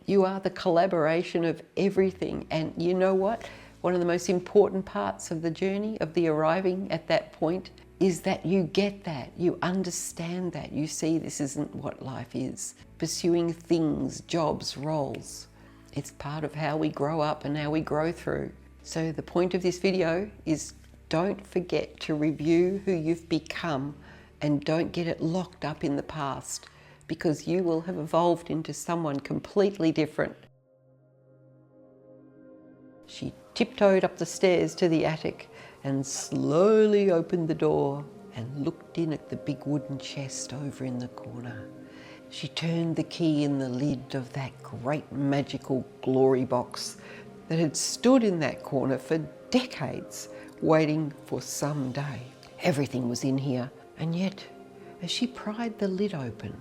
You are the collaboration of everything. And you know what? One of the most important parts of the journey, of the arriving at that point, is that you get that, you understand that, you see this isn't what life is. Pursuing things, jobs, roles. It's part of how we grow up and how we grow through. So the point of this video is don't forget to review who you've become and don't get it locked up in the past, because you will have evolved into someone completely different. She tiptoed up the stairs to the attic and slowly opened the door and looked in at the big wooden chest over in the corner. She turned the key in the lid of that great magical glory box that had stood in that corner for decades, waiting for some day. Everything was in here, and yet, as she pried the lid open,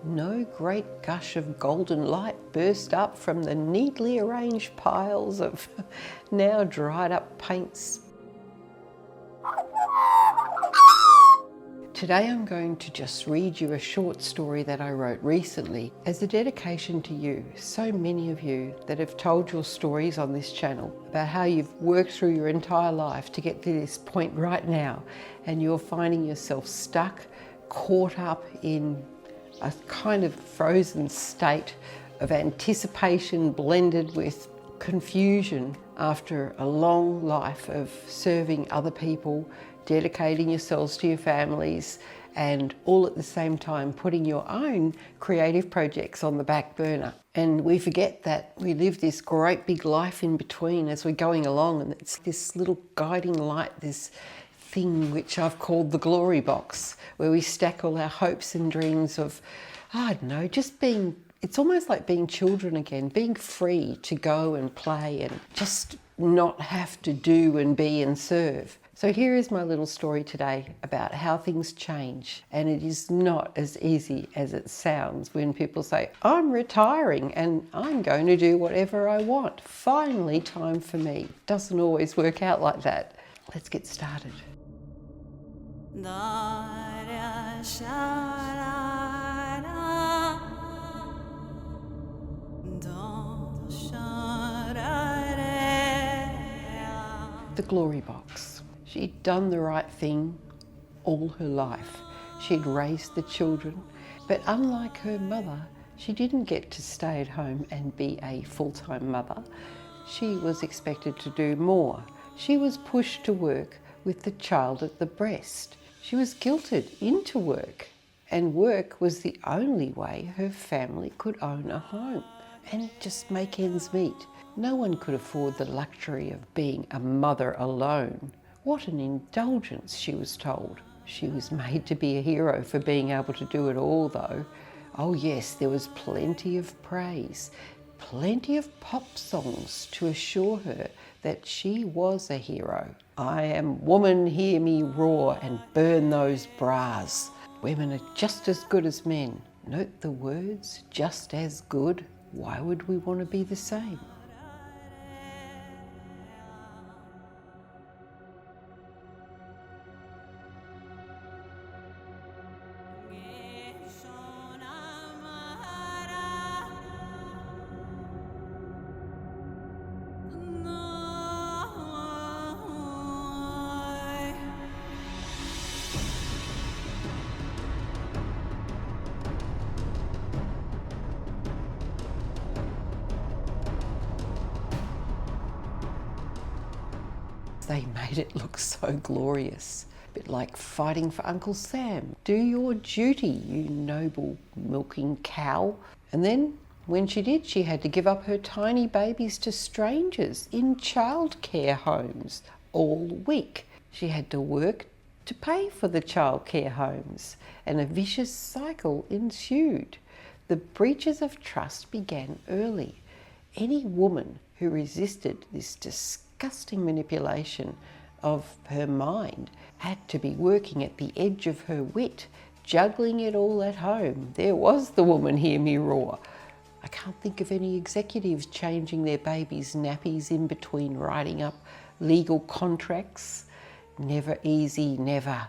no great gush of golden light burst up from the neatly arranged piles of now dried up paints. Today I'm going to just read you a short story that I wrote recently as a dedication to you, so many of you that have told your stories on this channel about how you've worked through your entire life to get to this point right now, and you're finding yourself stuck, caught up in a kind of frozen state of anticipation blended with confusion after a long life of serving other people, dedicating yourselves to your families, and all at the same time putting your own creative projects on the back burner. And we forget that we live this great big life in between as we're going along, and it's this little guiding light, this thing which I've called the glory box, where we stack all our hopes and dreams of, I don't know, just being, it's almost like being children again, being free to go and play and just not have to do and be and serve. So here is my little story today about how things change, and it is not as easy as it sounds when people say, I'm retiring and I'm going to do whatever I want. Finally, time for me. Doesn't always work out like that. Let's get started. The glory box. She'd done the right thing all her life. She'd raised the children, but unlike her mother, she didn't get to stay at home and be a full-time mother. She was expected to do more. She was pushed to work with the child at the breast. She was guilted into work, and work was the only way her family could own a home and just make ends meet. No one could afford the luxury of being a mother alone. What an indulgence, she was told. She was made to be a hero for being able to do it all, though. Oh yes, there was plenty of praise, plenty of pop songs to assure her that she was a hero. I am woman, hear me roar and burn those bras. Women are just as good as men. Note the words, just as good. Why would we want to be the same? They made it look so glorious. A bit like fighting for Uncle Sam. Do your duty, you noble milking cow. And then, when she did, she had to give up her tiny babies to strangers in childcare homes all week. She had to work to pay for the childcare homes, and a vicious cycle ensued. The breaches of trust began early. Any woman who resisted this disgusting manipulation of her mind had to be working at the edge of her wit, juggling it all at home. There was the woman, hear me roar. I can't think of any executives changing their babies' nappies in between writing up legal contracts. Never easy, never.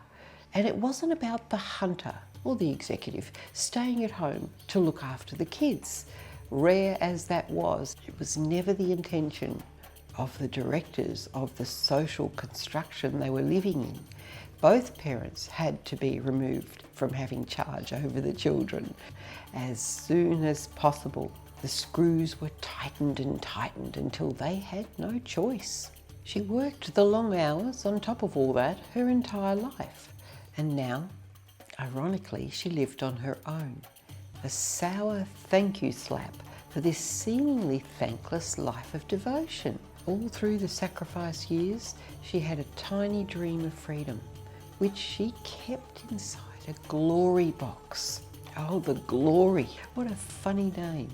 And it wasn't about the hunter or the executive staying at home to look after the kids. Rare as that was, it was never the intention of the directors of the social construction they were living in. Both parents had to be removed from having charge over the children. As soon as possible, the screws were tightened and tightened until they had no choice. She worked the long hours on top of all that her entire life. And now, ironically, she lived on her own. A sour thank you slap for this seemingly thankless life of devotion. All through the sacrifice years, she had a tiny dream of freedom, which she kept inside a glory box. Oh, the glory, what a funny name.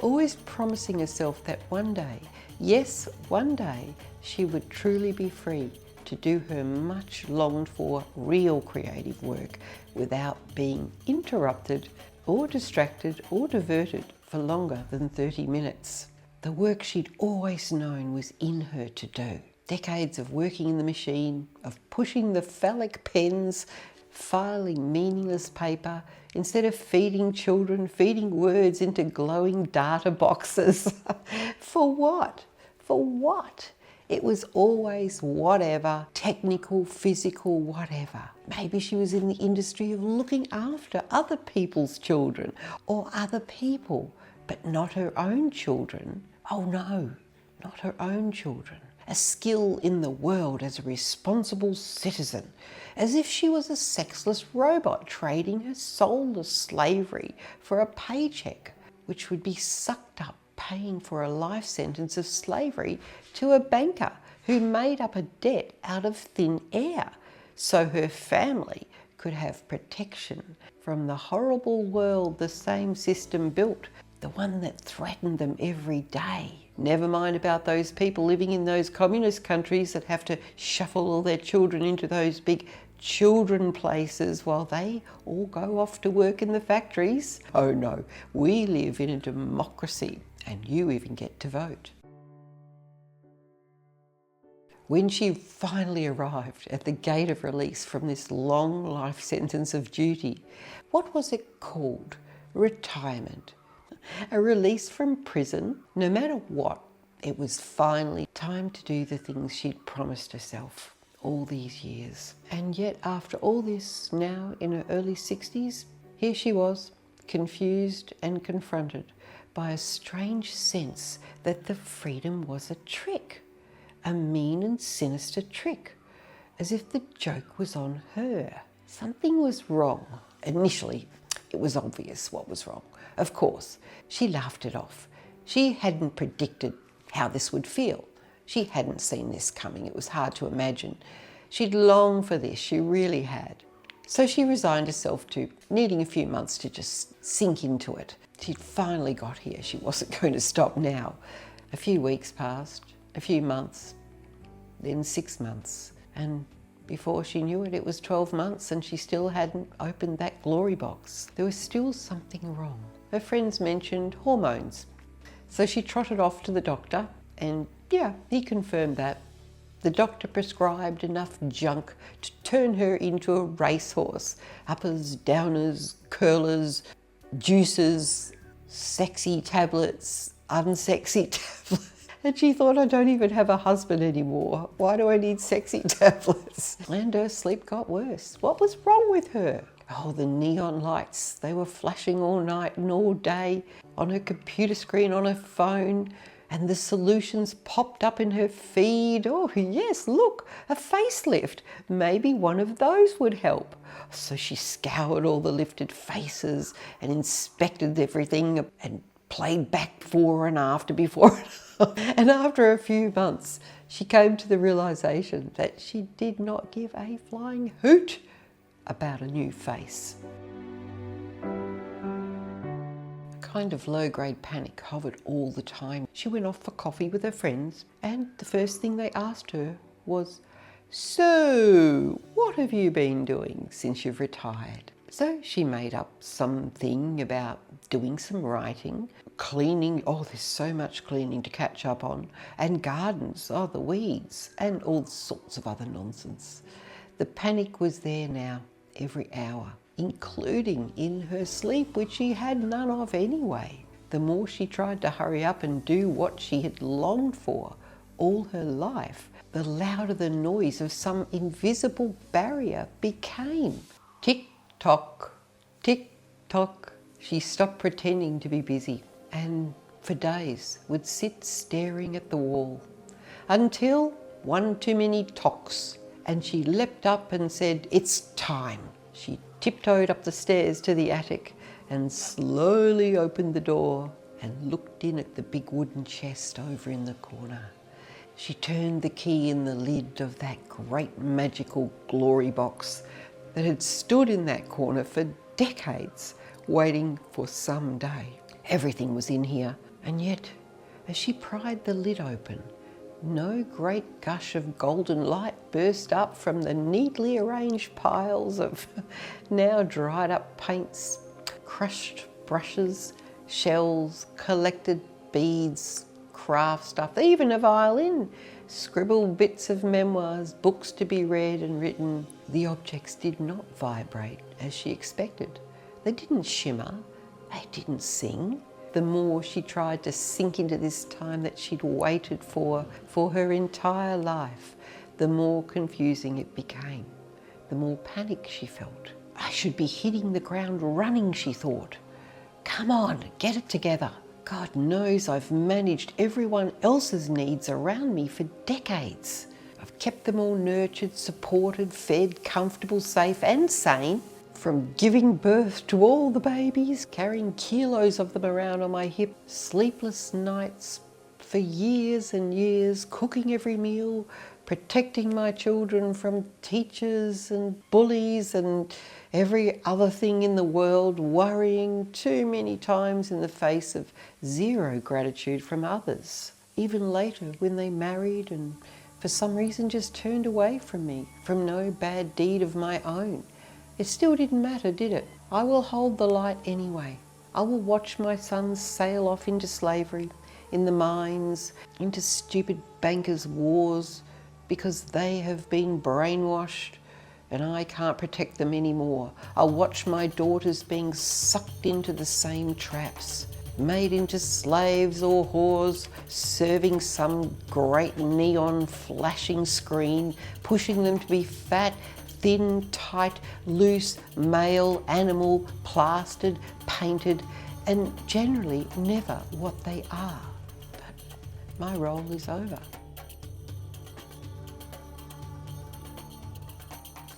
Always promising herself that one day, yes, one day, she would truly be free to do her much longed for real creative work without being interrupted or distracted or diverted for longer than 30 minutes. The work she'd always known was in her to do. Decades of working in the machine, of pushing the phallic pens, filing meaningless paper, instead of feeding children, feeding words into glowing data boxes. For what? For what? It was always whatever, technical, physical, whatever. Maybe she was in the industry of looking after other people's children or other people, but not her own children. Oh no, not her own children. A skill in the world as a responsible citizen, as if she was a sexless robot trading her soul to slavery for a paycheck, which would be sucked up paying for a life sentence of slavery to a banker who made up a debt out of thin air so her family could have protection from the horrible world the same system built, the one that threatened them every day. Never mind about those people living in those communist countries that have to shuffle all their children into those big children places while they all go off to work in the factories. Oh no, we live in a democracy and you even get to vote. When she finally arrived at the gate of release from this long life sentence of duty, what was it called? Retirement. A release from prison. No matter what, it was finally time to do the things she'd promised herself all these years. And yet after all this, now in her early 60s, here she was, confused and confronted by a strange sense that the freedom was a trick, a mean and sinister trick, as if the joke was on her. Something was wrong. Initially, it was obvious what was wrong. Of course, she laughed it off. She hadn't predicted how this would feel. She hadn't seen this coming. It was hard to imagine. She'd longed for this, she really had. So she resigned herself to needing a few months to just sink into it. She'd finally got here. She wasn't going to stop now. A few weeks passed, a few months, then 6 months. And before she knew it, it was 12 months and she still hadn't opened that glory box. There was still something wrong. Her friends mentioned hormones. So she trotted off to the doctor and yeah, he confirmed that. The doctor prescribed enough junk to turn her into a racehorse. Uppers, downers, curlers, juices, sexy tablets, unsexy tablets. And she thought, I don't even have a husband anymore. Why do I need sexy tablets? And her sleep got worse. What was wrong with her? Oh, the neon lights. They were flashing all night and all day on her computer screen, on her phone. And the solutions popped up in her feed. Oh yes, look, a facelift. Maybe one of those would help. So she scoured all the lifted faces and inspected everything and played back before and after, and after a few months, she came to the realization that she did not give a flying hoot about a new face. A kind of low-grade panic hovered all the time. She went off for coffee with her friends, and the first thing they asked her was, "So, what have you been doing since you've retired?" So she made up something about doing some writing, cleaning, oh there's so much cleaning to catch up on, and gardens, oh the weeds, and all sorts of other nonsense. The panic was there now, every hour, including in her sleep, which she had none of anyway. the more she tried to hurry up and do what she had longed for all her life, the louder the noise of some invisible barrier became. Tick-tock, tick-tock. She stopped pretending to be busy and for days would sit staring at the wall until one too many tocks and she leapt up and said, "It's time." She tiptoed up the stairs to the attic and slowly opened the door and looked in at the big wooden chest over in the corner. She turned the key in the lid of that great magical glory box that had stood in that corner for decades, waiting for some day. Everything was in here, and yet, as she pried the lid open, no great gush of golden light burst up from the neatly arranged piles of now dried up paints, crushed brushes, shells, collected beads, craft stuff, even a violin, scribbled bits of memoirs, books to be read and written. The objects did not vibrate as she expected. They didn't shimmer, they didn't sing. The more she tried to sink into this time that she'd waited for her entire life, the more confusing it became, the more panic she felt. I should be hitting the ground running, she thought. Come on, get it together. God knows I've managed everyone else's needs around me for decades. I've kept them all nurtured, supported, fed, comfortable, safe and sane. From giving birth to all the babies, carrying kilos of them around on my hip, sleepless nights for years and years, cooking every meal, protecting my children from teachers and bullies and every other thing in the world, worrying too many times in the face of zero gratitude from others. Even later when they married and for some reason just turned away from me, from no bad deed of my own. It still didn't matter, did it? I will hold the light anyway. I will watch my sons sail off into slavery, in the mines, into stupid bankers' wars, because they have been brainwashed and I can't protect them anymore. I'll watch my daughters being sucked into the same traps, made into slaves or whores, serving some great neon flashing screen, pushing them to be fat, thin, tight, loose, male, animal, plastered, painted, and generally never what they are. But my role is over.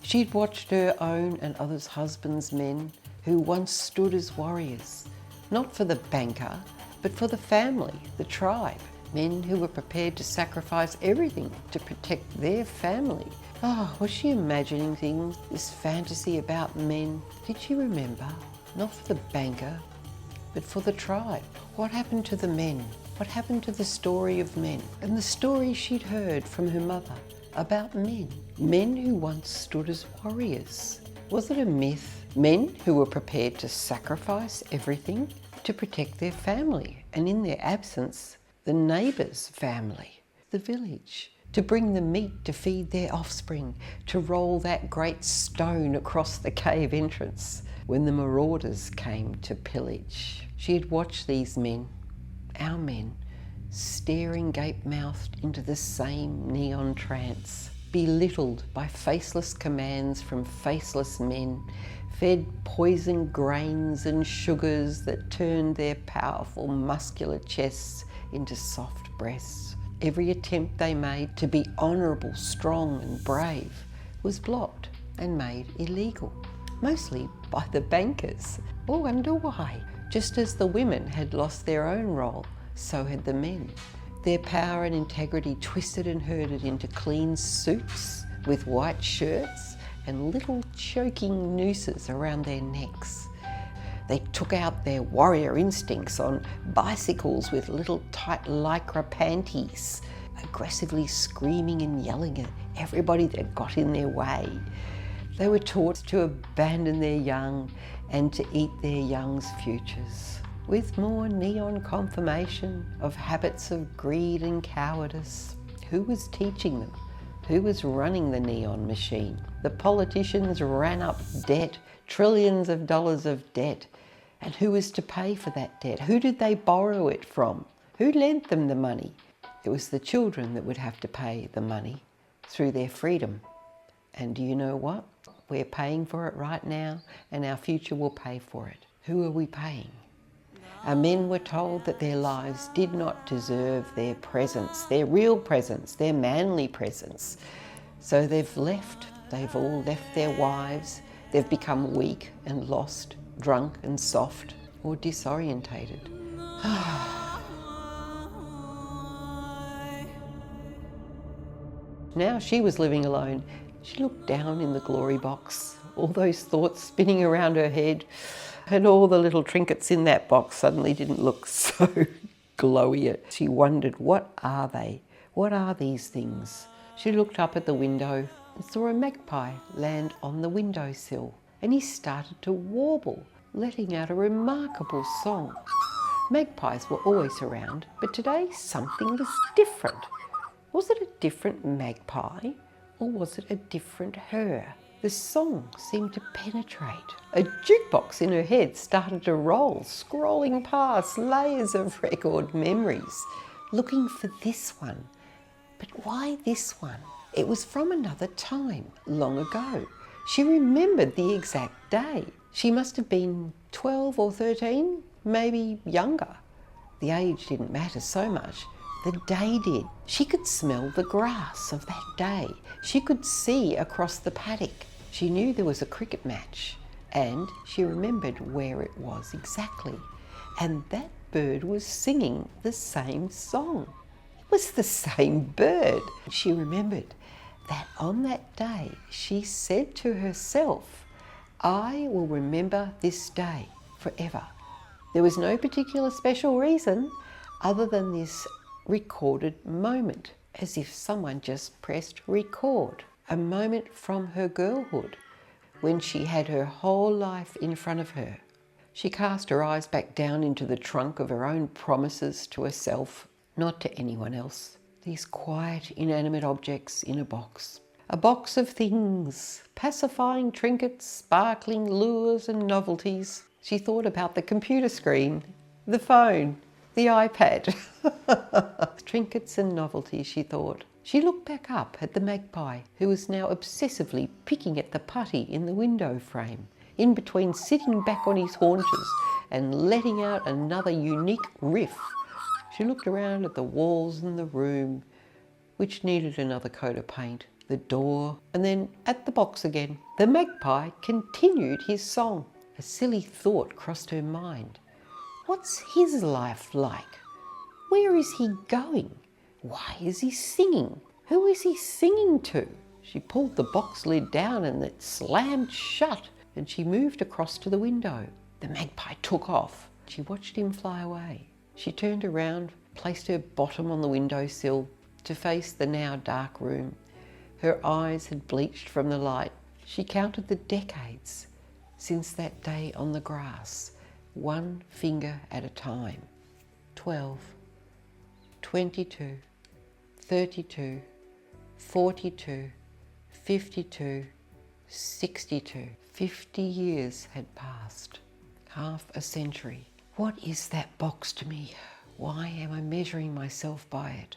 She'd watched her own and others' husbands' men who once stood as warriors, not for the banker, but for the family, the tribe. Men who were prepared to sacrifice everything to protect their family. Oh, was she imagining things, this fantasy about men? Did she remember? Not for the banker, but for the tribe. What happened to the men? What happened to the story of men? And the story she'd heard from her mother about men. Men who once stood as warriors. Was it a myth? Men who were prepared to sacrifice everything to protect their family, and in their absence, the neighbour's family, the village, to bring the meat to feed their offspring, to roll that great stone across the cave entrance when the marauders came to pillage. She had watched these men, our men, staring gape-mouthed into the same neon trance, belittled by faceless commands from faceless men, fed poison grains and sugars that turned their powerful muscular chests into soft breasts. Every attempt they made to be honourable, strong and brave was blocked and made illegal, mostly by the bankers. Oh, I wonder why. Just as the women had lost their own role, so had the men. Their power and integrity twisted and herded into clean suits with white shirts and little choking nooses around their necks. They took out their warrior instincts on bicycles with little tight lycra panties, aggressively screaming and yelling at everybody that got in their way. They were taught to abandon their young and to eat their young's futures, with more neon confirmation of habits of greed and cowardice. Who was teaching them? Who was running the neon machine? The politicians ran up debt, trillions of dollars of debt, And who was to pay for that debt? Who did they borrow it from? Who lent them the money? It was the children that would have to pay the money through their freedom. And do you know what? We're paying for it right now, and our future will pay for it. Who are we paying? Our men were told that their lives did not deserve their presence, their real presence, their manly presence. So they've left. They've all left their wives. They've become weak and lost, drunk and soft, or disorientated. Now she was living alone. She looked down in the glory box, all those thoughts spinning around her head, and all the little trinkets in that box suddenly didn't look so glowy. She wondered, what are they? What are these things? She looked up at the window and saw a magpie land on the windowsill, and he started to warble, letting out a remarkable song. Magpies were always around, but today something was different. Was it a different magpie, or was it a different her? The song seemed to penetrate. A jukebox in her head started to roll, scrolling past layers of record memories, looking for this one. But why this one? It was from another time, long ago. She remembered the exact day. She must have been 12 or 13, maybe younger. The age didn't matter so much. The day did. She could smell the grass of that day. She could see across the paddock. She knew there was a cricket match, and she remembered where it was exactly. And that bird was singing the same song. It was the same bird. She remembered that on that day she said to herself, "I will remember this day forever." There was no particular special reason other than this recorded moment, as if someone just pressed record. A moment from her girlhood, when she had her whole life in front of her. She cast her eyes back down into the trunk of her own promises to herself, not to anyone else. These quiet, inanimate objects in a box. A box of things, pacifying trinkets, sparkling lures and novelties. She thought about the computer screen, the phone, the iPad. Trinkets and novelties, she thought. She looked back up at the magpie, who was now obsessively picking at the putty in the window frame, in between sitting back on his haunches and letting out another unique riff. She looked around at the walls and the room, which needed another coat of paint, the door, and then at the box again. The magpie continued his song. A silly thought crossed her mind. What's his life like? Where is he going? Why is he singing? Who is he singing to? She pulled the box lid down and it slammed shut, and she moved across to the window. The magpie took off. She watched him fly away. She turned around, placed her bottom on the windowsill to face the now dark room. Her eyes had bleached from the light. She counted the decades since that day on the grass, one finger at a time. 12, 22, 32, 42, 52, 62. 50 years had passed. Half a century. What is that box to me? Why am I measuring myself by it?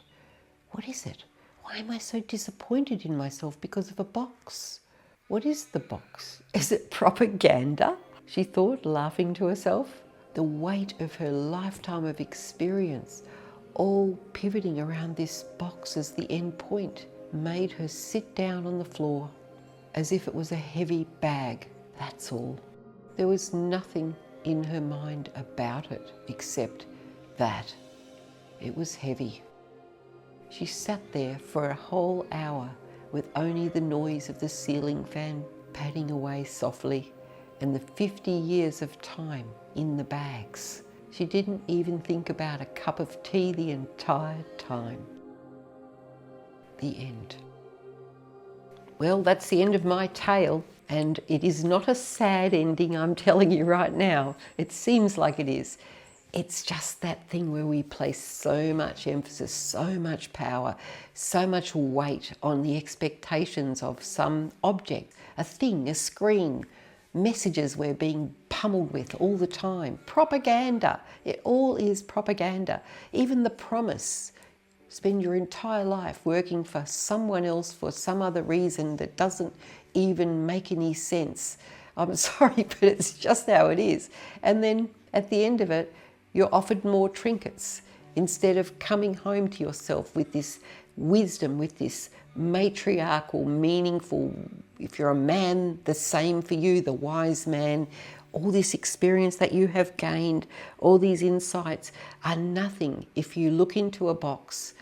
What is it? Why am I so disappointed in myself because of a box? What is the box? Is it propaganda? She thought, laughing to herself. The weight of her lifetime of experience, all pivoting around this box as the end point, made her sit down on the floor as if it was a heavy bag. That's all. There was nothing in her mind about it except that it was heavy. She sat there for a whole hour with only the noise of the ceiling fan padding away softly and the 50 years of time in the bags. She didn't even think about a cup of tea the entire time. The end. Well, that's the end of my tale, and it is not a sad ending, I'm telling you right now. It seems like it is. It's just that thing where we place so much emphasis, so much power, so much weight on the expectations of some object, a thing, a screen, messages we're being pummeled with all the time. Propaganda. It all is propaganda. Even the promise. Spend your entire life working for someone else for some other reason that doesn't even make any sense. I'm sorry, but it's just how it is. And then at the end of it, you're offered more trinkets instead of coming home to yourself with this wisdom, with this matriarchal, meaningful, if you're a man, the same for you, the wise man. All this experience that you have gained, all these insights are nothing if you look into a box,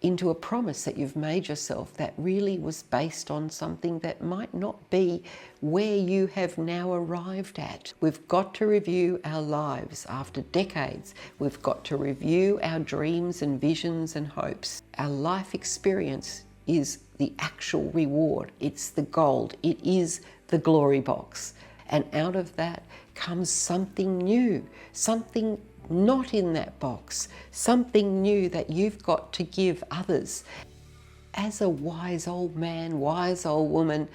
into a promise that you've made yourself that really was based on something that might not be where you have now arrived at. We've got to review our lives after decades. We've got to review our dreams and visions and hopes. Our life experience is the actual reward. It's the gold. It is the glory box. And out of that comes something new, something not in that box, something new that you've got to give others. As a wise old man, wise old woman,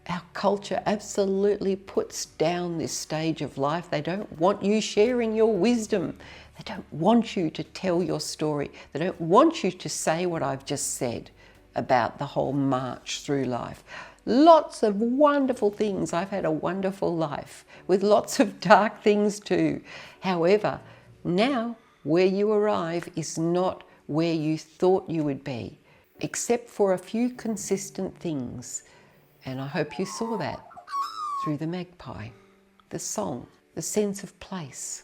our culture absolutely puts down this stage of life. They don't want you sharing your wisdom. They don't want you to tell your story. They don't want you to say what I've just said about the whole march through life. Lots of wonderful things. I've had a wonderful life with lots of dark things too. However, now where you arrive is not where you thought you would be, except for a few consistent things. And I hope you saw that through the Magpie, the song, the sense of place,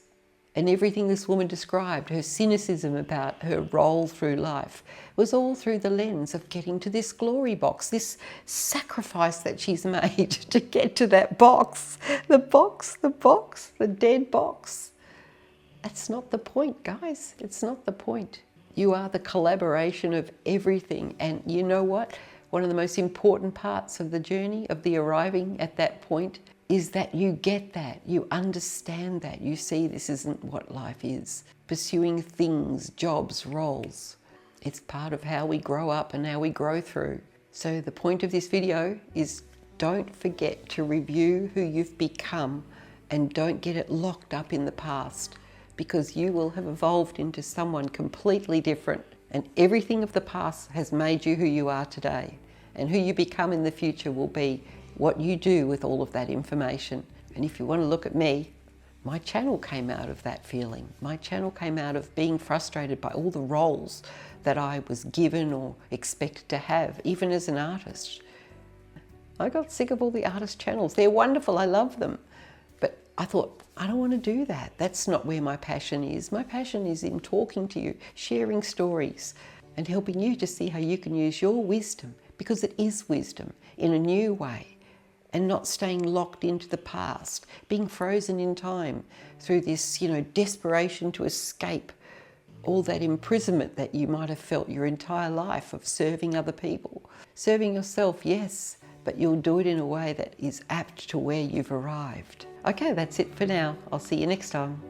and everything this woman described, her cynicism about her role through life, was all through the lens of getting to this glory box, this sacrifice that she's made to get to that box. The box, the dead box. That's not the point, guys. It's not the point. You are the collaboration of everything. And you know what? One of the most important parts of the journey, of the arriving at that point, is that you get that, you understand that, you see this isn't what life is. Pursuing things, jobs, roles. It's part of how we grow up and how we grow through. So the point of this video is don't forget to review who you've become and don't get it locked up in the past, because you will have evolved into someone completely different, and everything of the past has made you who you are today. And who you become in the future will be what you do with all of that information. And if you want to look at me, my channel came out of that feeling. My channel came out of being frustrated by all the roles that I was given or expected to have, even as an artist. I got sick of all the artist channels. They're wonderful, I love them. But I thought, I don't want to do that. That's not where my passion is. My passion is in talking to you, sharing stories, and helping you to see how you can use your wisdom, because it is wisdom, in a new way. And not staying locked into the past, being frozen in time through this, desperation to escape all that imprisonment that you might have felt your entire life of serving other people. Serving yourself, yes, but you'll do it in a way that is apt to where you've arrived. Okay, that's it for now. I'll see you next time.